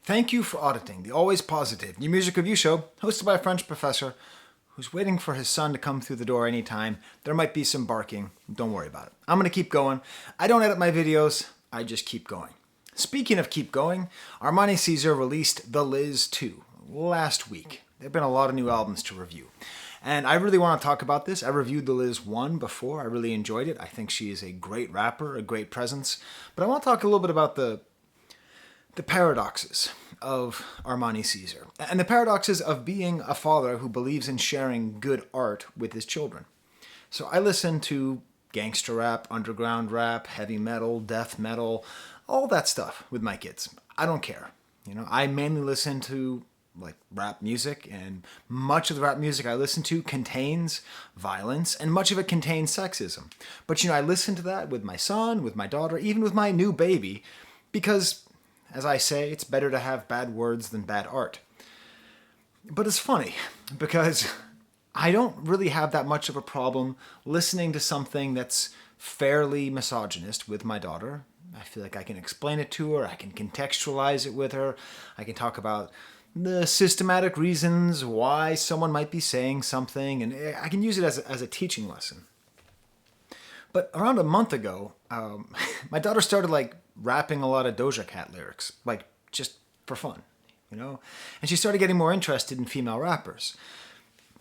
Thank you for auditing the Always Positive New Music Review Show, hosted by a French professor who's waiting for his son to come through the door anytime. There might be some barking. Don't worry about it. I'm going to keep going. I don't edit my videos. I just keep going. Speaking of keep going, Armani Caesar released The Liz 2 last week. There have been a lot of new albums to review. And I really want to talk about this. I reviewed The Liz 1 before. I really enjoyed it. I think she is a great rapper, a great presence. But I want to talk a little bit about the paradoxes of Armani Caesar, and the paradoxes of being a father who believes in sharing good art with his children. So I listen to gangster rap, underground rap, heavy metal, death metal, all that stuff with my kids. I don't care. I mainly listen to rap music, and much of the rap music I listen to contains violence, and much of it contains sexism. But I listen to that with my son, with my daughter, even with my new baby, because as I say, it's better to have bad words than bad art. But it's funny, because I don't really have that much of a problem listening to something that's fairly misogynist with my daughter. I feel like I can explain it to her, I can contextualize it with her, I can talk about the systematic reasons why someone might be saying something, and I can use it as a teaching lesson. But around a month ago, my daughter started rapping a lot of Doja Cat lyrics, just for fun, And she started getting more interested in female rappers.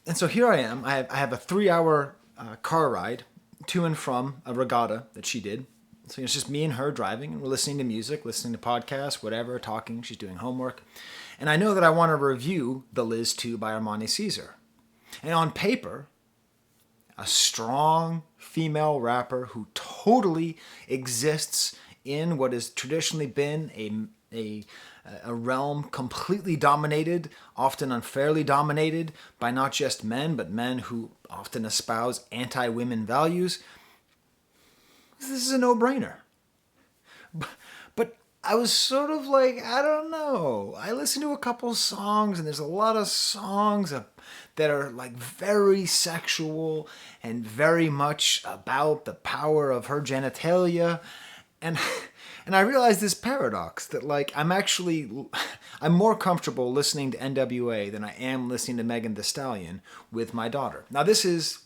And so here I am. I have a 3-hour car ride to and from a regatta that she did. So it's just me and her driving, and we're listening to music, listening to podcasts, whatever, talking. She's doing homework. And I know that I want to review The Liz 2 by Armani Caesar. And on paper, a strong female rapper who totally exists in what has traditionally been a realm completely dominated, often unfairly dominated by not just men, but men who often espouse anti-women values. This is a no-brainer. But I was sort of I don't know. I listened to a couple songs, and there's a lot of songs that are very sexual and very much about the power of her genitalia. And I realized this paradox that I'm more comfortable listening to NWA than I am listening to Megan Thee Stallion with my daughter. Now this is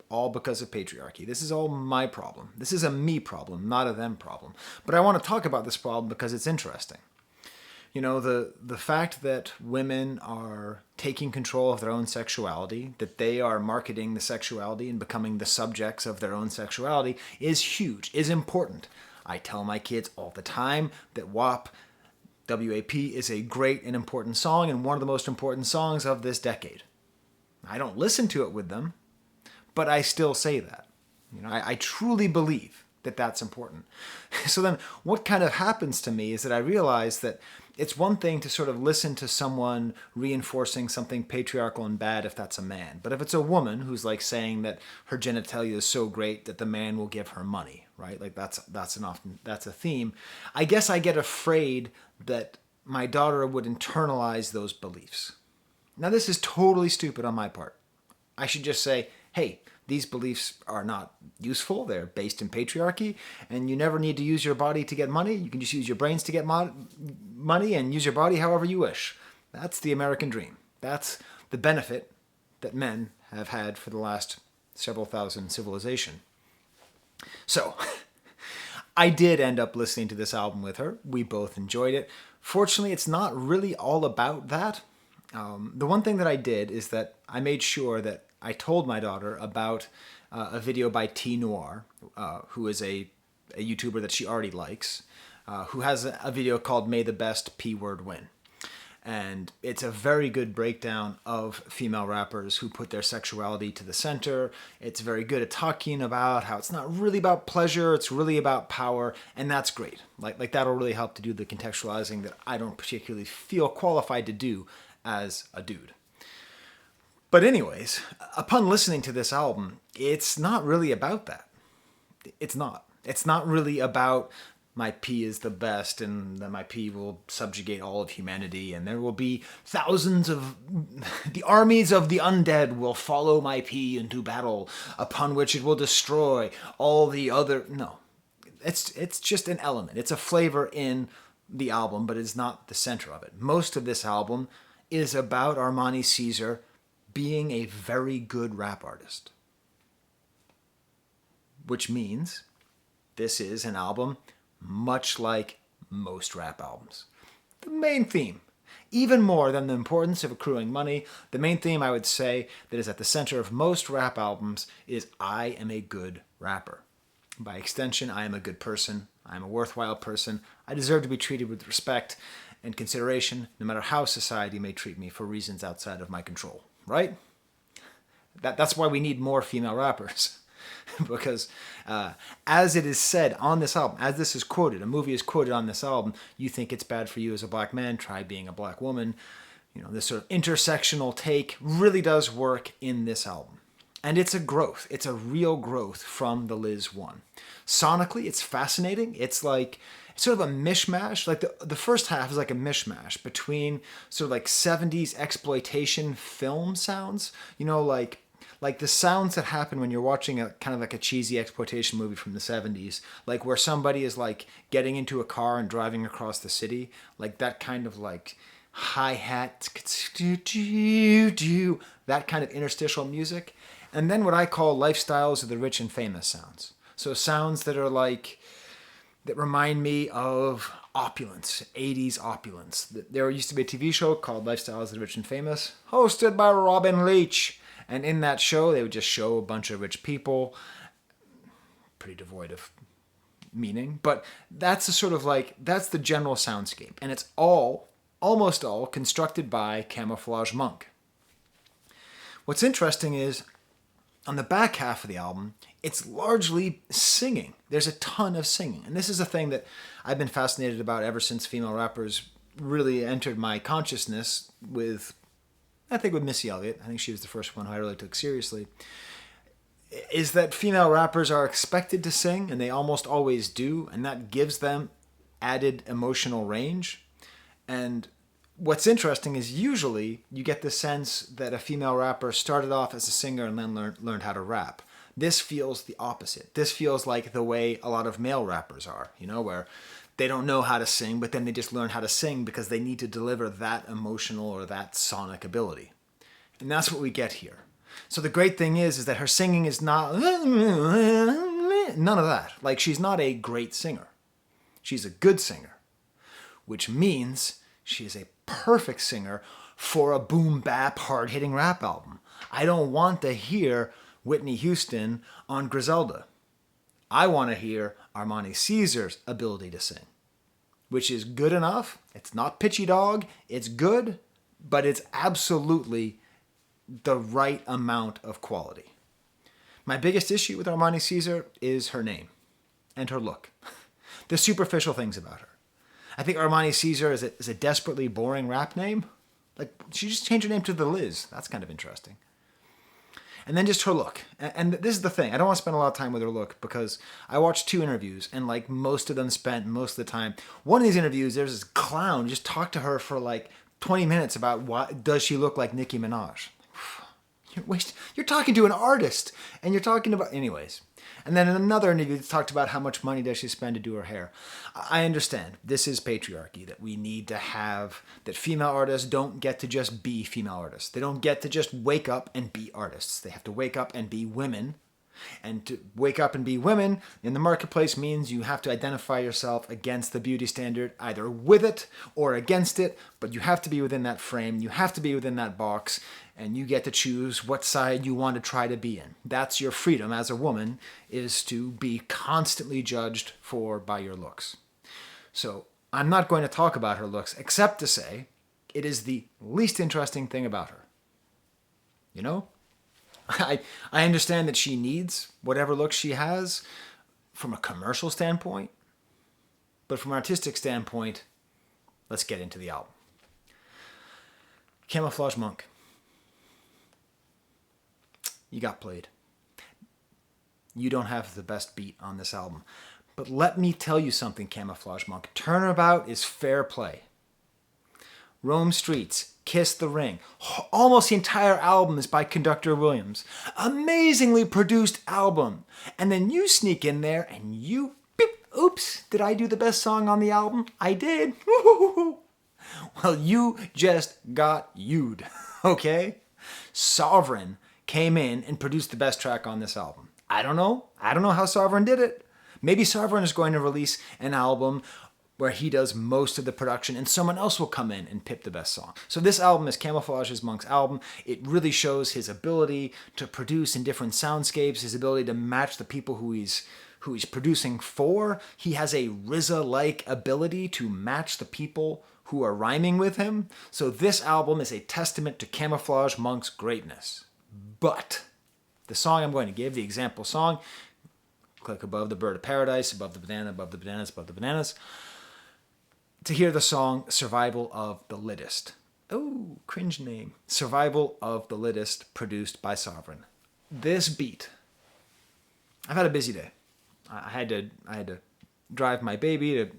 all because of patriarchy. This is all my problem. This is a me problem, not a them problem. But I want to talk about this problem because it's interesting. The fact that women are taking control of their own sexuality, that they are marketing the sexuality and becoming the subjects of their own sexuality is huge, is important. I tell my kids all the time that WAP, W-A-P, is a great and important song, and one of the most important songs of this decade. I don't listen to it with them, but I still say that. I truly believe that that's important. So then what kind of happens to me is that I realize that it's one thing to sort of listen to someone reinforcing something patriarchal and bad if that's a man. But if it's a woman who's saying that her genitalia is so great that the man will give her money, right? That's a theme. I guess I get afraid that my daughter would internalize those beliefs. Now this is totally stupid on my part. I should just say, hey, these beliefs are not useful. They're based in patriarchy, and you never need to use your body to get money. You can just use your brains to get money and use your body however you wish. That's the American dream. That's the benefit that men have had for the last several thousand civilization. So, I did end up listening to this album with her. We both enjoyed it. Fortunately, it's not really all about that. The one thing that I did is that I made sure that I told my daughter about a video by T Noir, who is a YouTuber that she already likes, who has a video called May the Best P-Word Win. And it's a very good breakdown of female rappers who put their sexuality to the center. It's very good at talking about how it's not really about pleasure, it's really about power, and that's great. That'll really help to do the contextualizing that I don't particularly feel qualified to do as a dude. But anyways, upon listening to this album, it's not really about that. It's not. It's not really about my pee is the best and that my pee will subjugate all of humanity and there will be thousands of the armies of the undead will follow my pee into battle upon which it will destroy all the other. No, it's just an element. It's a flavor in the album, but it's not the center of it. Most of this album is about Armani Caesar being a very good rap artist. Which means this is an album much like most rap albums. The main theme, even more than the importance of accruing money, the main theme I would say that is at the center of most rap albums is I am a good rapper. By extension, I am a good person. I am a worthwhile person. I deserve to be treated with respect and consideration, no matter how society may treat me for reasons outside of my control. Right? That's why we need more female rappers. Because as it is said on this album, as this is quoted, a movie is quoted on this album, you think it's bad for you as a black man, try being a black woman. You know, this sort of intersectional take really does work in this album. And it's a growth. It's a real growth from the Liz one. Sonically, it's fascinating. It's like sort of a mishmash. Like the first half is like a mishmash between sort of like 70s exploitation film sounds. You know, like the sounds that happen when you're watching a kind of like a cheesy exploitation movie from the 70s, like where somebody is like getting into a car and driving across the city, like that kind of like hi-hat, that kind of interstitial music. And then what I call lifestyles of the rich and famous sounds. So sounds that are like, that remind me of opulence, 80s opulence. There used to be a TV show called Lifestyles of the Rich and Famous, hosted by Robin Leach. And in that show, they would just show a bunch of rich people, pretty devoid of meaning. But that's the sort of like, that's the general soundscape. And it's almost all constructed by Camouflage Monk. What's interesting is, on the back half of the album, it's largely singing. There's a ton of singing. And this is a thing that I've been fascinated about ever since female rappers really entered my consciousness with, I think with Missy Elliott. I think she was the first one who I really took seriously. Is that female rappers are expected to sing, and they almost always do, and that gives them added emotional range. And what's interesting is usually you get the sense that a female rapper started off as a singer and then learned how to rap. This feels the opposite. This feels like the way a lot of male rappers are, you know, where they don't know how to sing, but then they just learn how to sing because they need to deliver that emotional or that sonic ability. And that's what we get here. So the great thing is that her singing is not, none of that. Like, she's not a great singer. She's a good singer, which means she is a perfect singer for a boom bap hard hitting rap album. I don't want to hear Whitney Houston on Griselda. I want to hear Armani Caesar's ability to sing, which is good enough. It's not pitchy dog. It's good, but it's absolutely the right amount of quality. My biggest issue with Armani Caesar is her name and her look. The superficial things about her. I think Armani Caesar is a desperately boring rap name. Like, she just changed her name to The Liz. That's kind of interesting. And then just her look. And this is the thing. I don't want to spend a lot of time with her look because I watched 2 interviews and like most of them spent most of the time. One of these interviews, there's this clown who just talked to her for like 20 minutes about why does she look like Nicki Minaj. You're talking to an artist and you're talking about... Anyways. And then in another interview, they talked about how much money does she spend to do her hair. I understand. This is patriarchy, that we need to have... That female artists don't get to just be female artists. They don't get to just wake up and be artists. They have to wake up and be women. And to wake up and be women in the marketplace means you have to identify yourself against the beauty standard, either with it or against it, but you have to be within that frame, you have to be within that box, and you get to choose what side you want to try to be in. That's your freedom as a woman, is to be constantly judged by your looks. So I'm not going to talk about her looks, except to say it is the least interesting thing about her. You know? I understand that she needs whatever look she has from a commercial standpoint, but from an artistic standpoint, let's get into the album. Camouflage Monk. You got played. You don't have the best beat on this album. But let me tell you something, Camouflage Monk. Turnabout is fair play. Rome Streets, Kiss the Ring. Almost the entire album is by Conductor Williams. Amazingly produced album. And then you sneak in there and you Oops, did I do the best song on the album? I did. Well, you just got you'd, okay? Sovereign came in and produced the best track on this album. I don't know how Sovereign did it. Maybe Sovereign is going to release an album where he does most of the production and someone else will come in and pip the best song. So this album is Camouflage Monk's album. It really shows his ability to produce in different soundscapes, his ability to match the people who he's producing for. He has a RZA-like ability to match the people who are rhyming with him. So this album is a testament to Camouflage Monk's greatness. But the song I'm going to give, the example song, click above the bird of paradise, above the banana, above the bananas, above the bananas, to hear the song Survival of the Littest. Oh, cringe name. Survival of the Littest, produced by Sovereign. This beat, I've had a busy day. I had to drive my baby to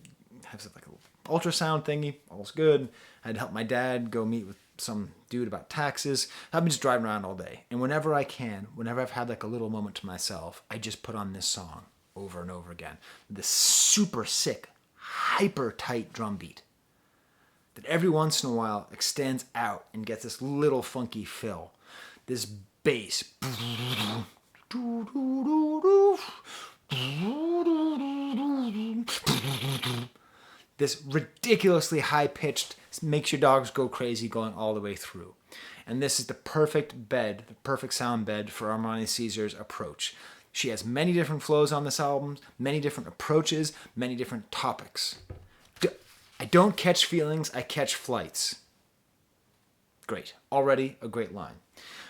have like an ultrasound thingy. All's good. I had to help my dad go meet with some dude about taxes. I've been just driving around all day. And whenever I can, whenever I've had like a little moment to myself, I just put on this song over and over again. This super sick, hyper tight drum beat that every once in a while extends out and gets this little funky fill. This bass. This ridiculously high-pitched, makes your dogs go crazy going all the way through. And this is the perfect bed, the perfect sound bed for Armani Caesar's approach. She has many different flows on this album, many different approaches, many different topics. I don't catch feelings, I catch flights. Great. Already a great line.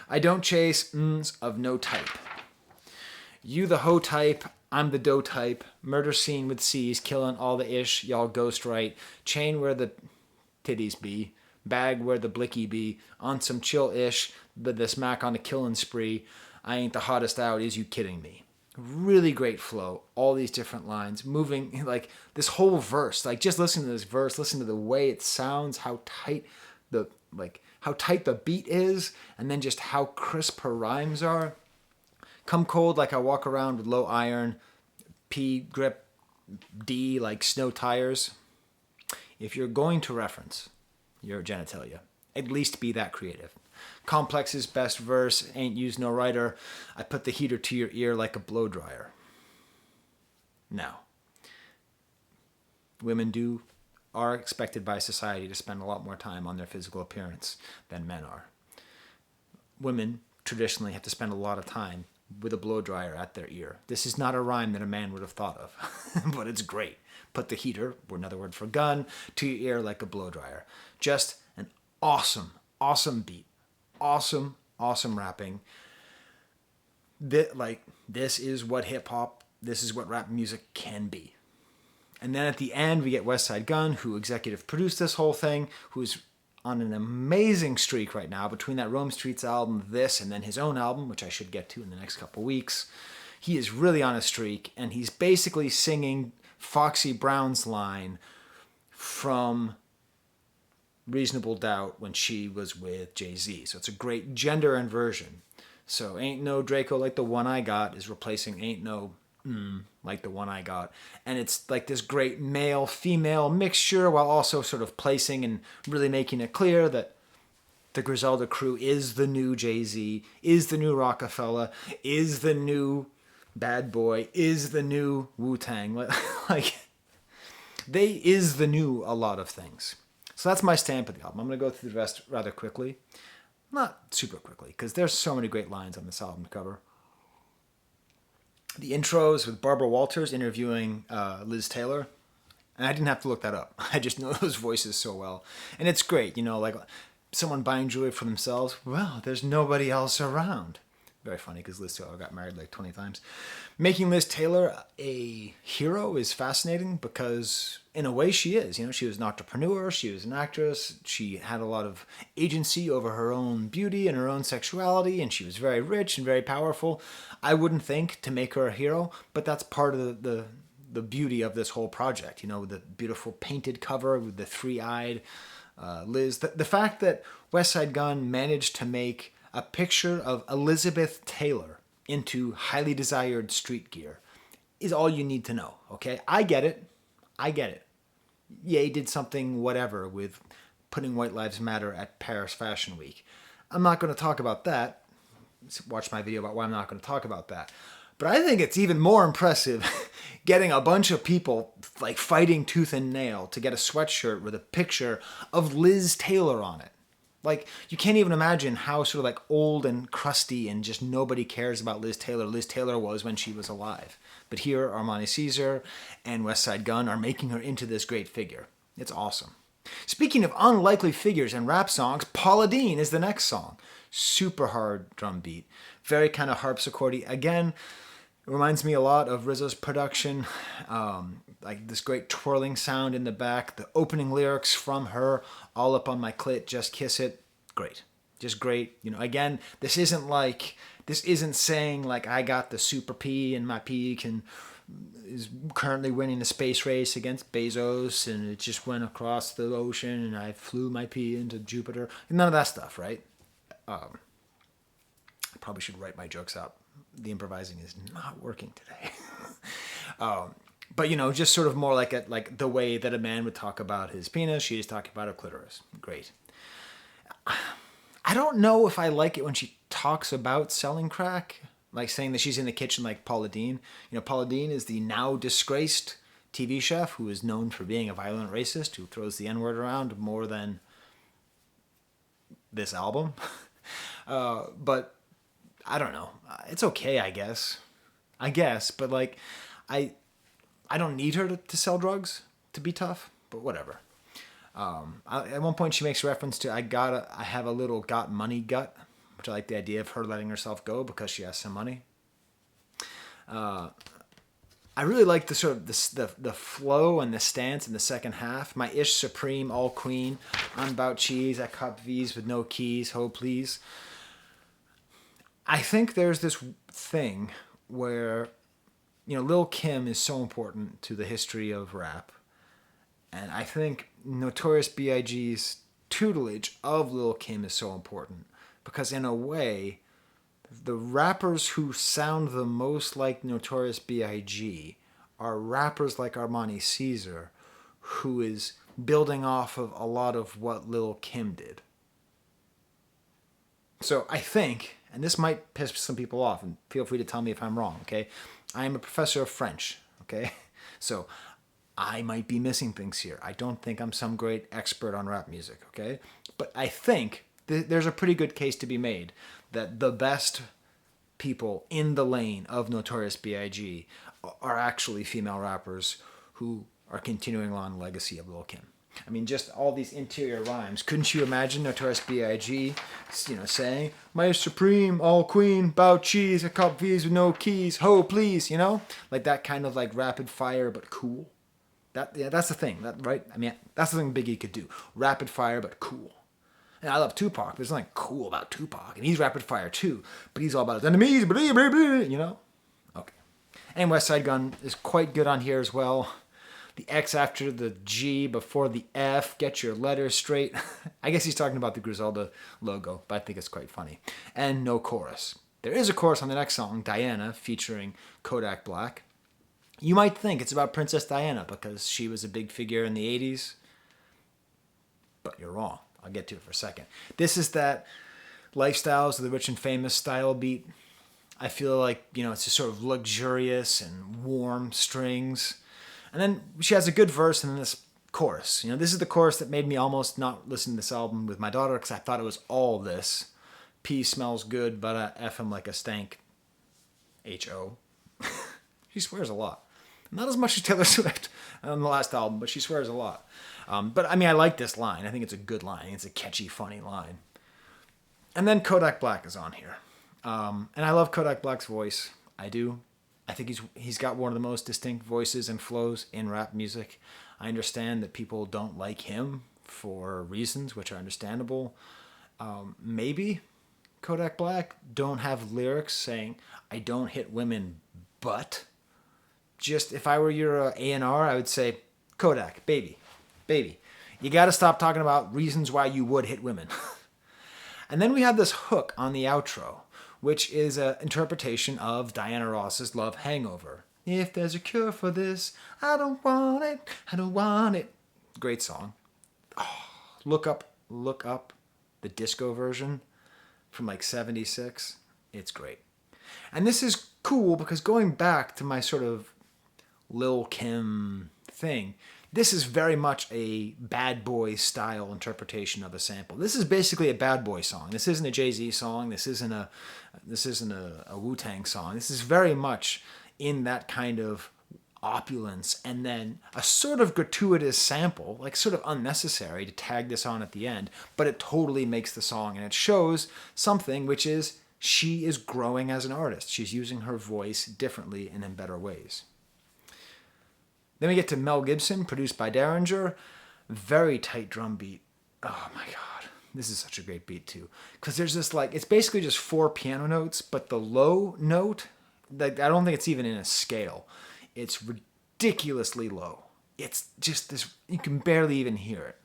I don't chase of no type. You the hoe type, I'm the dough type. Murder scene with C's, killing all the ish, y'all ghost right. Chain where the titties be. Bag where the blicky be. On some chill ish, the smack on the killing spree. I ain't the hottest out, is you kidding me? Really great flow. All these different lines. Moving, like this whole verse. Like just listen to this verse, listen to the way it sounds, how tight the beat is, and then just how crisp her rhymes are. Come cold like I walk around with low iron. P grip D like snow tires. If you're going to reference your genitalia, at least be that creative. Complex's best verse, ain't used no writer. I put the heater to your ear like a blow dryer. Now, women are expected by society to spend a lot more time on their physical appearance than men are. Women traditionally have to spend a lot of time with a blow dryer at their ear. This is not a rhyme that a man would have thought of, but it's great. Put the heater, or another word for gun, to your ear like a blow dryer. Just an awesome, awesome beat. Awesome, awesome rapping. This is what hip hop, this is what rap music can be. And then at the end, we get Westside Gunn, who executive produced this whole thing, who's on an amazing streak right now between that Rome Streets album, this, and then his own album, which I should get to in the next couple weeks. He is really on a streak, and he's basically singing Foxy Brown's line from Reasonable Doubt when she was with Jay-Z. So it's a great gender inversion. So Ain't No Draco Like the One I Got is replacing Ain't No Like the One I Got. And it's like this great male-female mixture while also sort of placing and really making it clear that the Griselda crew is the new Jay-Z, is the new Rockefeller, is the new Bad Boy, is the new Wu-Tang. Like, they is the new a lot of things. So that's my stamp of the album. I'm going to go through the rest rather quickly. Not super quickly, because there's so many great lines on this album to cover. The intros with Barbara Walters interviewing Liz Taylor. And I didn't have to look that up. I just know those voices so well. And it's great, like someone buying jewelry for themselves. Well, there's nobody else around. Very funny because Liz Taylor got married like 20 times. Making Liz Taylor a hero is fascinating because in a way she is. She was an entrepreneur, she was an actress, she had a lot of agency over her own beauty and her own sexuality, and she was very rich and very powerful. I wouldn't think to make her a hero, but that's part of the beauty of this whole project. The beautiful painted cover with the three-eyed Liz. The fact that Westside Gunn managed to make a picture of Elizabeth Taylor into highly desired street gear is all you need to know, okay? I get it. I get it. Ye did something whatever with putting White Lives Matter at Paris Fashion Week. I'm not going to talk about that. Watch my video about why I'm not going to talk about that. But I think it's even more impressive getting a bunch of people like fighting tooth and nail to get a sweatshirt with a picture of Liz Taylor on it. Like, you can't even imagine how sort of like old and crusty and just nobody cares about Liz Taylor. Liz Taylor was when she was alive. But here, Armani Caesar and West Side Gun are making her into this great figure. It's awesome. Speaking of unlikely figures in rap songs, Paula Deen is the next song. Super hard drum beat. Very kind of harpsichordy. Again, it reminds me a lot of Rizzo's production. Like this great twirling sound in the back. The opening lyrics from her, all up on my clit, just kiss it. Great. Just great. You know, again, this isn't saying like I got the super P and my P is currently winning the space race against Bezos and it just went across the ocean and I flew my P into Jupiter. None of that stuff, right? I probably should write my jokes out. The improvising is not working today. But, you know, just sort of more like the way that a man would talk about his penis, she's talking about her clitoris. Great. I don't know if I like it when she talks about selling crack, like saying that she's in the kitchen like Paula Deen. You know, Paula Deen is the now disgraced TV chef who is known for being a violent racist, who throws the N-word around more than this album. But I don't know. It's okay, I guess. But like, I don't need her to sell drugs to be tough, but whatever. At one point she makes reference to, I have a little got money gut, which I like the idea of her letting herself go because she has some money. I really like the sort of the flow and the stance in the second half. My ish supreme, all queen, I'm about cheese, I cop V's with no keys, ho please. I think there's this thing where, you know, Lil' Kim is so important to the history of rap. And I think Notorious B.I.G.'s tutelage of Lil' Kim is so important. Because in a way, the rappers who sound the most like Notorious B.I.G. are rappers like Armani Caesar, who is building off of a lot of what Lil' Kim did. So I think, and this might piss some people off, and feel free to tell me if I'm wrong, okay? I am a professor of French, okay? So I might be missing things here. I don't think I'm some great expert on rap music, okay? But I think there's a pretty good case to be made that the best people in the lane of Notorious B.I.G. are actually female rappers who are continuing on the legacy of Lil' Kim. I mean, just all these interior rhymes. Couldn't you imagine Notorious B.I.G., you know, saying, my supreme, all queen, bow cheese, a cop V's with no keys, ho, please, you know? Like that kind of like rapid fire, but cool. That's the thing, right? I mean, that's the thing Biggie could do. Rapid fire, but cool. And I love Tupac, but there's nothing cool about Tupac. And he's rapid fire too, but he's all about his enemies, you know? Okay. And West Side Gun is quite good on here as well. The X after the G before the F, get your letters straight. I guess he's talking about the Griselda logo, but I think it's quite funny. And no chorus. There is a chorus on the next song, Diana, featuring Kodak Black. You might think it's about Princess Diana because she was a big figure in the 80s, but you're wrong. I'll get to it for a second. This is that Lifestyles of the Rich and Famous style beat. I feel like, you know, it's just sort of luxurious and warm strings. And then she has a good verse and then this chorus. You know, this is the chorus that made me almost not listen to this album with my daughter because I thought it was all this. P smells good, but I F him like a stank. H-O. She swears a lot. Not as much as Taylor Swift on the last album, but she swears a lot. But I mean, I like this line. I think it's a good line. It's a catchy, funny line. And then Kodak Black is on here. And I love Kodak Black's voice. I do. I think he's got one of the most distinct voices and flows in rap music. I understand that people don't like him for reasons which are understandable. Maybe Kodak Black don't have lyrics saying, I don't hit women, but... Just, if I were your A&R, I would say, Kodak, baby, you got to stop talking about reasons why you would hit women. And then we have this hook on the outro, which is an interpretation of Diana Ross's Love Hangover. If there's a cure for this, I don't want it. I don't want it. Great song. Oh, look up the disco version from like 76. It's great. And this is cool because going back to my sort of Lil' Kim thing, this is very much a Bad Boy style interpretation of a sample. This is basically a Bad Boy song. This isn't a Jay-Z song. This isn't a Wu-Tang song. This is very much in that kind of opulence, and then a sort of gratuitous sample, like sort of unnecessary to tag this on at the end, but it totally makes the song, and it shows something, which is she is growing as an artist. She's using her voice differently and in better ways. Then we get to Mel Gibson, produced by Derringer. Very tight drum beat. Oh my God. This is such a great beat too. Because there's this like, it's basically just 4 piano notes, but the low note, like, I don't think it's even in a scale. It's ridiculously low. It's just this, you can barely even hear it.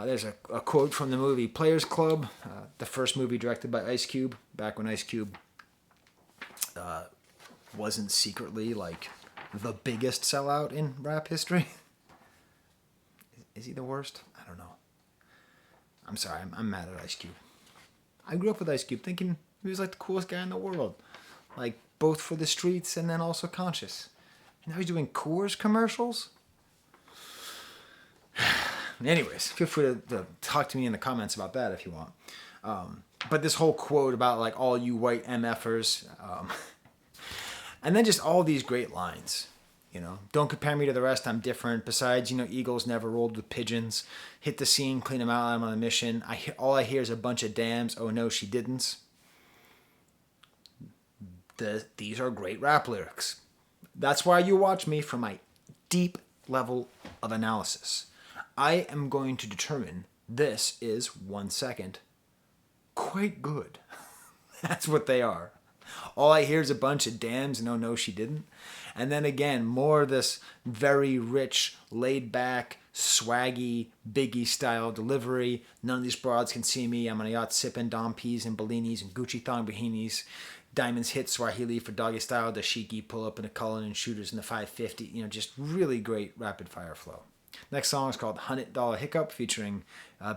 There's a quote from the movie Players Club, the first movie directed by Ice Cube, back when Ice Cube wasn't secretly like the biggest sellout in rap history. Is he the worst? I don't know. I'm sorry, I'm mad at Ice Cube. I grew up with Ice Cube thinking he was like the coolest guy in the world. Like both for the streets and then also conscious. And now he's doing Coors commercials? Anyways, feel free to talk to me in the comments about that if you want. But this whole quote about like all you white MFers, and then just all these great lines, you know, don't compare me to the rest, I'm different. Besides, you know, eagles never rolled with pigeons. Hit the scene, clean them out, I'm on a mission. All I hear is a bunch of dams. Oh no, she didn't. These are great rap lyrics. That's why you watch me for my deep level of analysis. I am going to determine this is 1 second quite good. That's what they are. All I hear is a bunch of dams and oh no, she didn't. And then again, more of this very rich, laid back, swaggy, Biggie style delivery. None of these broads can see me. I'm on a yacht sipping Dom P's and Bellinis and Gucci thong bikinis. Diamonds hit Swahili for doggy style. Dashiki pull up in a Cullen and shooters in the 550. You know, just really great rapid fire flow. Next song is called $100 Hiccup featuring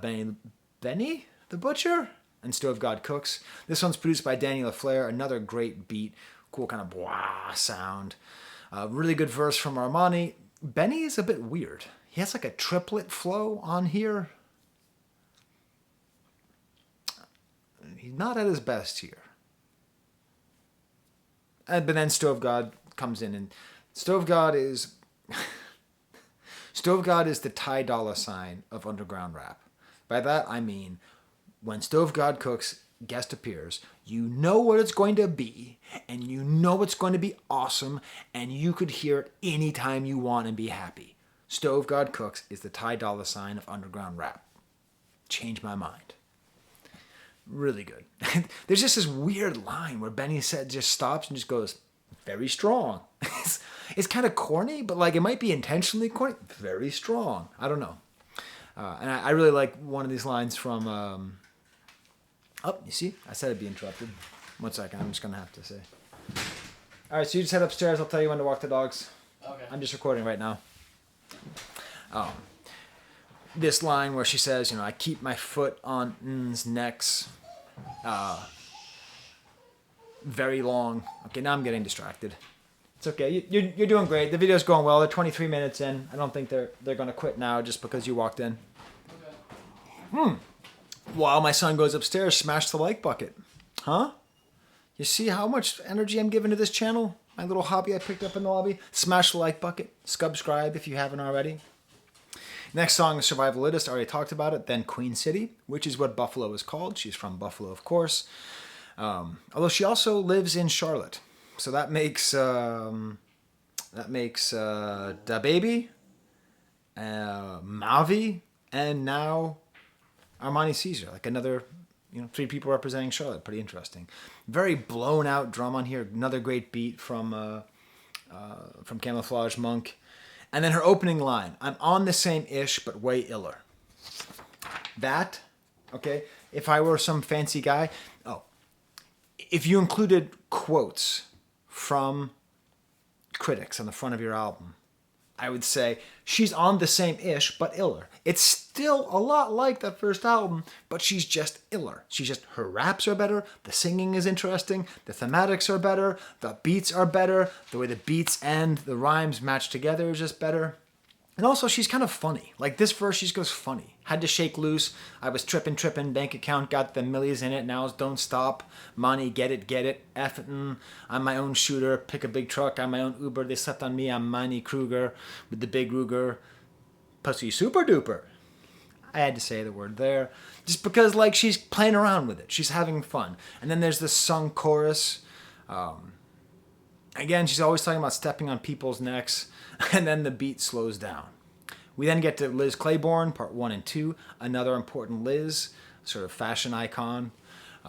Benny the Butcher and Stove God Cooks. This one's produced by Danny LaFleur. Another great beat, cool kind of blah sound. Really good verse from Armani. Benny is a bit weird. He has like a triplet flow on here. He's not at his best here. But then Stove God comes in, and Stove God is the Ty Dolla $ign of underground rap. By that I mean, when Stove God Cooks guest appears, you know what it's going to be, and you know it's going to be awesome, and you could hear it anytime you want and be happy. Stove God Cooks is the Ty Dolla $ign of underground rap. Changed my mind. Really good. There's just this weird line where Benny said just stops and just goes, very strong. It's kind of corny, but like it might be intentionally corny. Very strong. I don't know. And I really like one of these lines from... oh, you see? I said it'd be interrupted. 1 second. I'm just going to have to say. All right, so you just head upstairs. I'll tell you when to walk the dogs. Okay. I'm just recording right now. This line where she says, you know, I keep my foot on necks. Very long. Okay, now I'm getting distracted. It's okay. You're doing great. The video's going well. They're 23 minutes in. I don't think they're going to quit now just because you walked in. Okay. While my son goes upstairs, smash the like bucket. Huh? You see how much energy I'm giving to this channel? My little hobby I picked up in the lobby? Smash the like bucket. Subscribe if you haven't already. Next song is Survivalist. I already talked about it. Then Queen City, which is what Buffalo is called. She's from Buffalo, of course. Although she also lives in Charlotte. So that makes Da Baby, Mavi, and now Armani Caesar. Like another, 3 people representing Charlotte. Pretty interesting. Very blown out drum on here. Another great beat from Camouflage Monk. And then her opening line, I'm on the same ish, but way iller. That, okay, if I were some fancy guy, if you included quotes from critics on the front of your album, I would say she's on the same ish, but iller. It's still a lot like that first album, but she's just iller. Her raps are better, the singing is interesting, the thematics are better, the beats are better, the way the beats and the rhymes match together is just better. And also, she's kind of funny. Like this verse, she just goes funny. Had to shake loose. I was tripping, bank account got the millies in it. Now it's don't stop. Money, get it, effing. I'm my own shooter. Pick a big truck. I'm my own Uber. They slept on me. I'm Manny Kruger with the big Ruger. Pussy super duper. I had to say the word there. Just because, like, she's playing around with it. She's having fun. And then there's this sung chorus. Again, she's always talking about stepping on people's necks. And then the beat slows down. We then get to Liz Claiborne, part 1 and 2. Another important Liz, sort of fashion icon.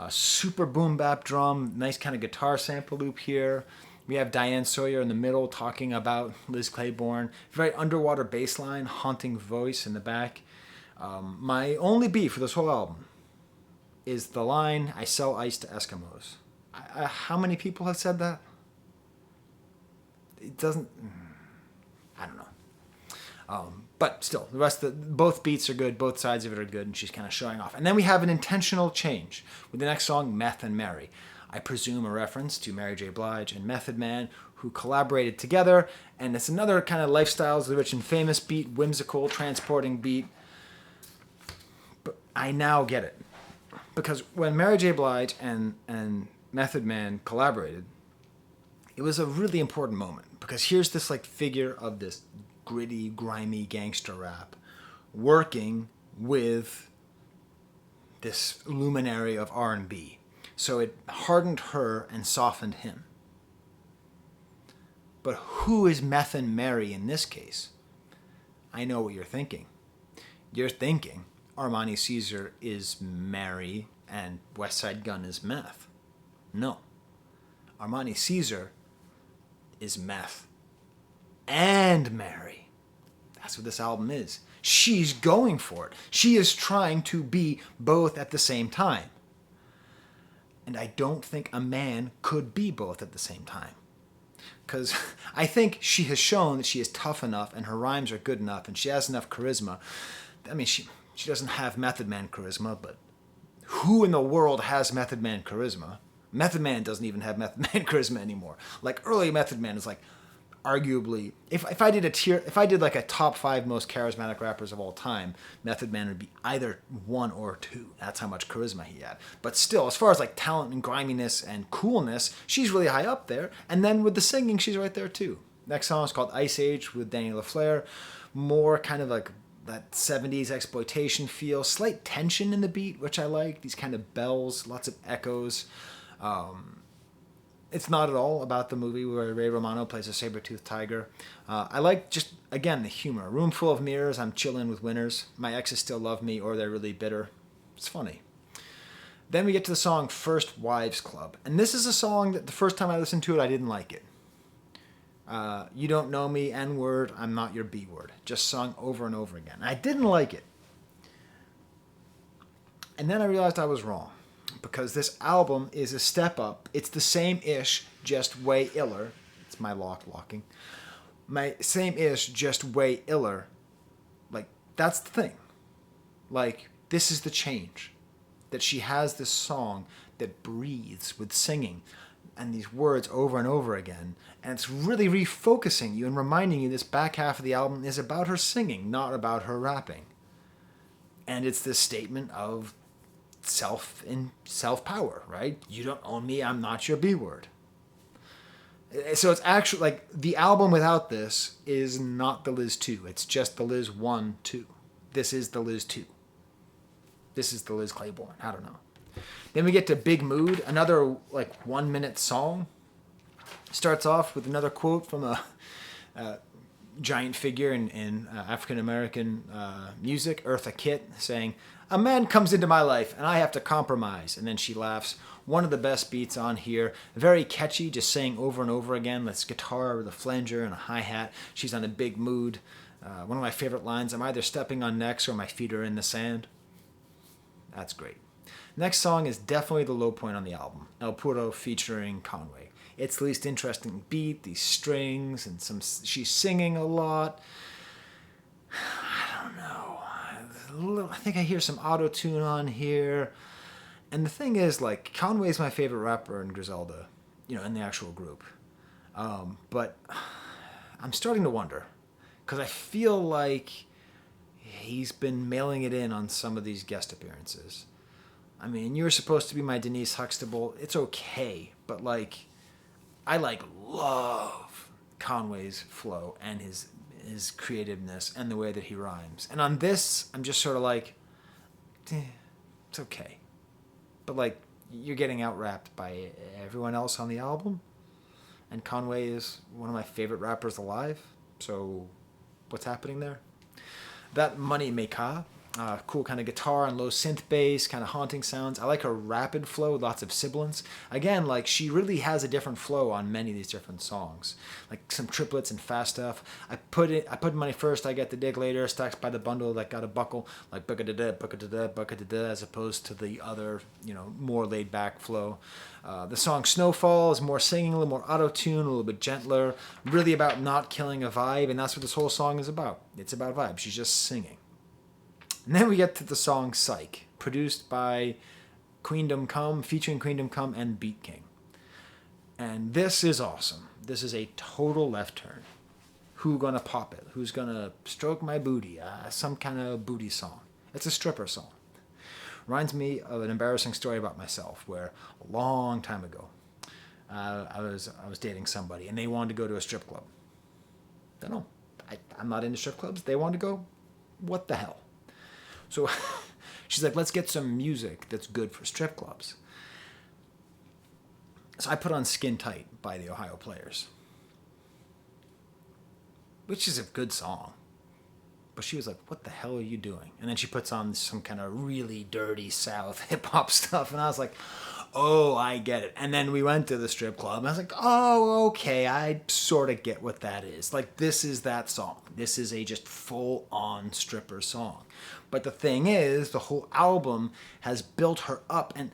Super boom bap drum, nice kind of guitar sample loop here. We have Diane Sawyer in the middle talking about Liz Claiborne. Very underwater bass line, haunting voice in the back. My only beef for this whole album is the line, I sell ice to Eskimos. How many people have said that? It doesn't... I don't know. But still, the rest of both beats are good, both sides of it are good, and she's kind of showing off. And then we have an intentional change with the next song, Meth and Mary. I presume a reference to Mary J. Blige and Method Man, who collaborated together, and it's another kind of Lifestyles of the Rich and Famous beat, whimsical, transporting beat. But I now get it. Because when Mary J. Blige and Method Man collaborated, it was a really important moment. Because here's this like figure of this gritty, grimy gangster rap working with this luminary of R&B. So it hardened her and softened him. But who is Meth and Mary in this case? I know what you're thinking. You're thinking Armani Caesar is Mary and West Side Gun is Meth. No. Armani Caesar is Meth and Mary. That's what this album is. She's going for it. She is trying to be both at the same time. And I don't think a man could be both at the same time. Because I think she has shown that she is tough enough and her rhymes are good enough and she has enough charisma. I mean, she doesn't have Method Man charisma, but who in the world has Method Man charisma? Method Man doesn't even have Method Man charisma anymore. Like early Method Man is like arguably, if I did like a top 5 most charismatic rappers of all time, Method Man would be either 1 or 2. That's how much charisma he had. But still, as far as like talent and griminess and coolness, she's really high up there. And then with the singing, she's right there too. Next song is called Ice Age with Danny LaFleur. More kind of like that 70s exploitation feel, slight tension in the beat, which I like. These kind of bells, lots of echoes. It's not at all about the movie where Ray Romano plays a saber-toothed tiger. I like just, again, the humor. A room full of mirrors, I'm chilling with winners. My exes still love me or they're really bitter. It's funny. Then we get to the song First Wives Club. And this is a song that the first time I listened to it, I didn't like it. You don't know me, N-word, I'm not your B-word. Just sung over and over again. I didn't like it. And then I realized I was wrong. Because this album is a step up. It's the same-ish, just way iller. It's my locking. My same-ish, just way iller. Like, that's the thing. Like, this is the change. That she has this song that breathes with singing and these words over and over again. And it's really refocusing you and reminding you this back half of the album is about her singing, not about her rapping. And it's this statement of self-power, right? You don't own me, I'm not your B-word. So it's actually like the album without this is not the Liz 2. It's just the Liz 1, 2. This is the Liz 2. This is the Liz Claiborne. I don't know. Then we get to Big Mood, another like 1-minute song. Starts off with another quote from a giant figure in African-American music, Eartha Kitt, saying, "A man comes into my life and I have to compromise." And then she laughs. One of the best beats on here. Very catchy, just saying over and over again. This guitar with a flanger and a hi-hat. She's on a big mood. One of my favorite lines, I'm either stepping on necks or my feet are in the sand. That's great. Next song is definitely the low point on the album. El Puro featuring Conway. It's the least interesting beat, these strings, and she's singing a lot. I don't know. I think I hear some auto-tune on here. And the thing is, like, Conway's my favorite rapper in Griselda, in the actual group. But I'm starting to wonder, because I feel like he's been mailing it in on some of these guest appearances. I mean, you're supposed to be my Denise Huxtable. It's okay, but like, I love Conway's flow and his creativeness and the way that he rhymes. And on this, I'm just sort of like, it's okay. But like, you're getting out-rapped by everyone else on the album, and Conway is one of my favorite rappers alive. So, what's happening there? That Money Maker, cool kind of guitar and low synth bass, kind of haunting sounds. I like her rapid flow with lots of sibilants. Again, like, she really has a different flow on many of these different songs. Like some triplets and fast stuff. I put money first, I get the dig later, stacks by the bundle that got a buckle, like bucka-da-da, bucka-da-da, bucka-da-da, as opposed to the other, more laid back flow. The song Snowfall is more singing, a little more auto-tune, a little bit gentler, really about not killing a vibe, and that's what this whole song is about. It's about vibe. She's just singing. And then we get to the song Psych, produced by Queendom Come, featuring Queendom Come and Beat King. And this is awesome. This is a total left turn. Who gonna pop it? Who's gonna stroke my booty? Some kind of booty song. It's a stripper song. Reminds me of an embarrassing story about myself, where a long time ago, I was dating somebody, and they wanted to go to a strip club. Don't know. I'm not into strip clubs. They wanted to go. What the hell? So she's like, let's get some music that's good for strip clubs. So I put on Skin Tight by the Ohio Players, which is a good song. But she was like, what the hell are you doing? And then she puts on some kind of really dirty South hip-hop stuff. And I was like, oh, I get it. And then we went to the strip club. And I was like, oh, okay, I sort of get what that is. Like, this is that song. This is a just full-on stripper song. But the thing is, the whole album has built her up. And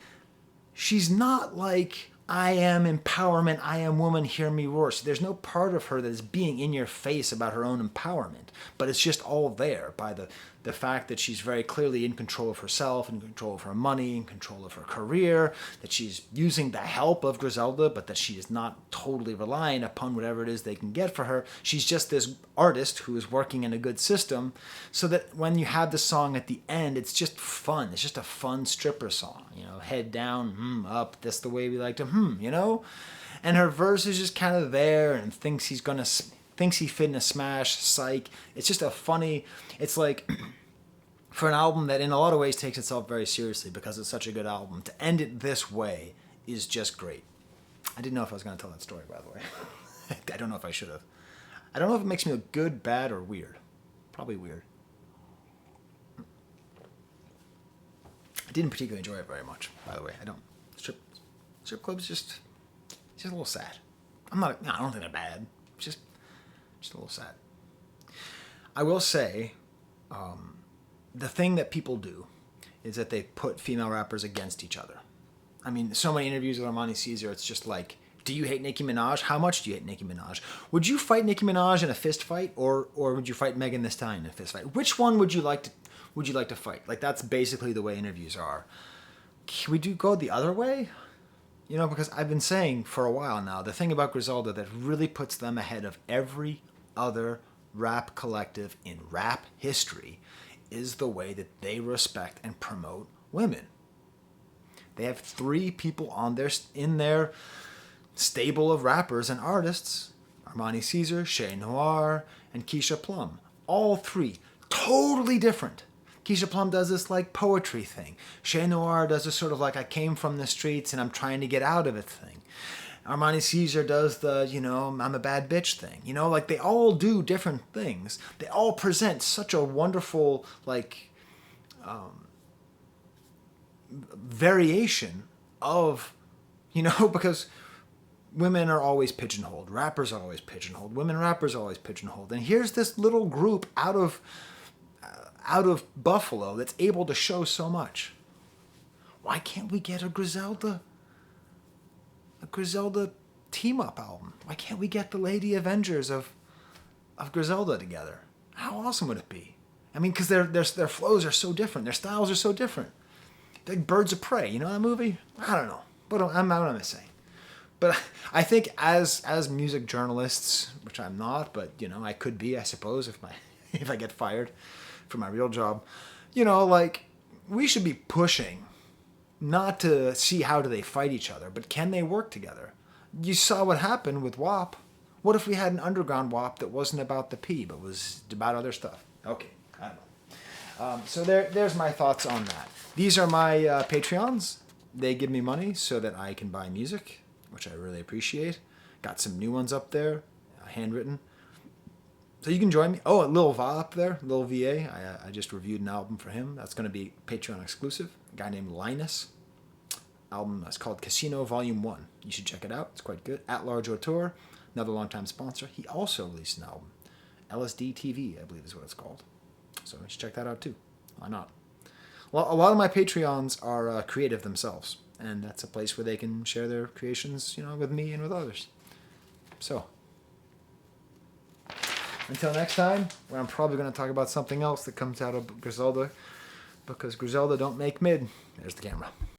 she's not like, I am empowerment, I am woman, hear me roar. So there's no part of her that is being in your face about her own empowerment. But it's just all there by the fact that she's very clearly in control of herself, in control of her money, in control of her career, that she's using the help of Griselda, but that she is not totally reliant upon whatever it is they can get for her. She's just this artist who is working in a good system, so that when you have the song at the end, it's just fun. It's just a fun stripper song. Head down, up, that's the way we like to, And her verse is just kind of there, and thinks he fit in a smash, psych. It's just a funny, it's like, for an album that in a lot of ways takes itself very seriously because it's such a good album, to end it this way is just great. I didn't know if I was going to tell that story, by the way. I don't know if I should have. I don't know if it makes me look good, bad, or weird. Probably weird. I didn't particularly enjoy it very much, by the way. I don't. Strip clubs just a little sad. I don't think they're bad. Just a little sad. I will say, the thing that people do is that they put female rappers against each other. I mean, so many interviews with Armani Caesar, it's just like, do you hate Nicki Minaj? How much do you hate Nicki Minaj? Would you fight Nicki Minaj in a fist fight, or would you fight Megan Thee Stallion in a fist fight? Which one would you like to fight? Like, that's basically the way interviews are. Can we go the other way? Because I've been saying for a while now, the thing about Griselda that really puts them ahead of every other rap collective in rap history is the way that they respect and promote women. They have 3 people in their stable of rappers and artists: Armani Caesar, Shay Noir, and Keisha Plum. All 3 totally different. Keisha Plum does this like poetry thing. Shay Noir does this sort of like, I came from the streets and I'm trying to get out of it thing. Armani Caesar does the, I'm a bad bitch thing. Like, they all do different things. They all present such a wonderful, like, variation of, because women are always pigeonholed. Rappers are always pigeonholed. Women rappers are always pigeonholed. And here's this little group out of Buffalo that's able to show so much. Why can't we get a Griselda team-up album. Why can't we get the Lady Avengers of Griselda together? How awesome would it be? I mean, because their flows are so different. Their styles are so different. They're like Birds of Prey. You know that movie? I don't know. But I'm not what I'm saying. But I think as music journalists, which I'm not, but I could be, I suppose, if I get fired from my real job, like we should be pushing not to see how do they fight each other, but can they work together? You saw what happened with WAP. What if we had an underground WAP that wasn't about the P, but was about other stuff? Okay, I don't know. So there's my thoughts on that. These are my Patreons. They give me money so that I can buy music, which I really appreciate. Got some new ones up there, handwritten. So you can join me. Oh, Lil Va up there, Lil VA. I just reviewed an album for him. That's going to be Patreon exclusive. A guy named Linus. Album is called Casino Volume 1. You should check it out. It's quite good. At Large Auteur, another longtime sponsor. He also released an album. LSD TV, I believe is what it's called. So you should check that out too. Why not? Well, a lot of my Patreons are creative themselves. And that's a place where they can share their creations, with me and with others. So, until next time, where I'm probably going to talk about something else that comes out of Griselda, because Griselda don't make mid. There's the camera.